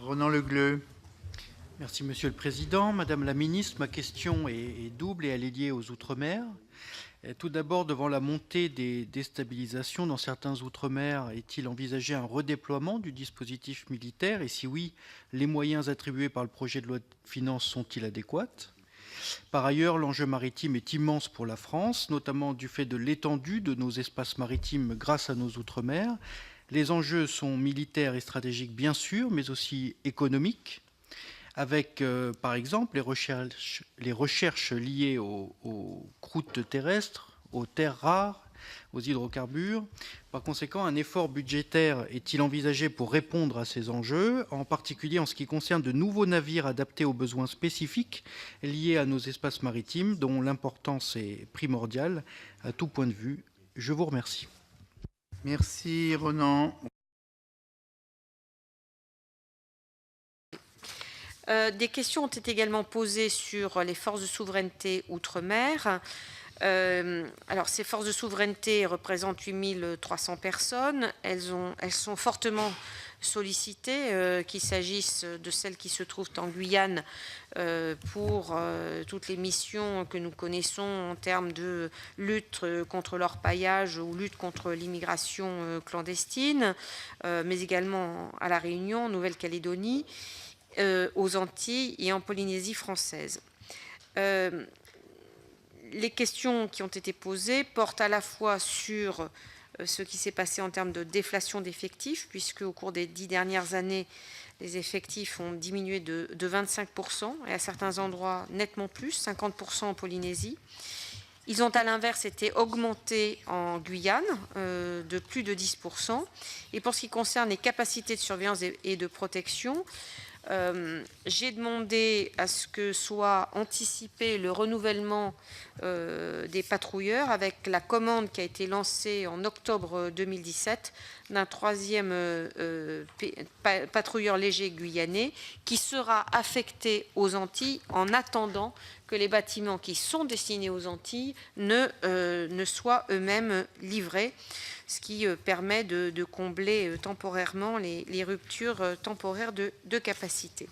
Ronan Le Gleut. Merci Monsieur le Président. Madame la Ministre, ma question est double et elle est liée aux Outre-mer. Tout d'abord, devant la montée des déstabilisations dans certains Outre-mer, est-il envisagé un redéploiement du dispositif militaire? Et si oui, les moyens attribués par le projet de loi de finances sont-ils adéquats? Par ailleurs, l'enjeu maritime est immense pour la France, notamment du fait de l'étendue de nos espaces maritimes grâce à nos Outre-mer. Les enjeux sont militaires et stratégiques bien sûr, mais aussi économiques, avec par exemple les recherches liées aux croûtes terrestres, aux terres rares, aux hydrocarbures. Par conséquent, un effort budgétaire est-il envisagé pour répondre à ces enjeux, en particulier en ce qui concerne de nouveaux navires adaptés aux besoins spécifiques liés à nos espaces maritimes, dont l'importance est primordiale à tout point de vue? Je vous remercie. Merci Ronan. Des questions ont été également posées sur les forces de souveraineté outre-mer. Alors, ces forces de souveraineté représentent 8300 personnes. Elles sont fortement sollicitées, qu'il s'agisse de celles qui se trouvent en Guyane pour toutes les missions que nous connaissons en termes de lutte contre l'orpaillage ou lutte contre l'immigration clandestine, mais également à La Réunion, en Nouvelle-Calédonie, aux Antilles et en Polynésie française. Les questions qui ont été posées portent à la fois sur ce qui s'est passé en termes de déflation d'effectifs, puisque au cours des 10 dernières années, les effectifs ont diminué de 25%, et à certains endroits nettement plus, 50% en Polynésie. Ils ont à l'inverse été augmentés en Guyane de plus de 10%. Et pour ce qui concerne les capacités de surveillance et de protection, j'ai demandé à ce que soit anticipé le renouvellement des patrouilleurs avec la commande qui a été lancée en octobre 2017 d'un 3e patrouilleur léger guyanais qui sera affecté aux Antilles en attendant que les bâtiments qui sont destinés aux Antilles ne soient eux-mêmes livrés, ce qui permet de combler temporairement les ruptures temporaires de capacité.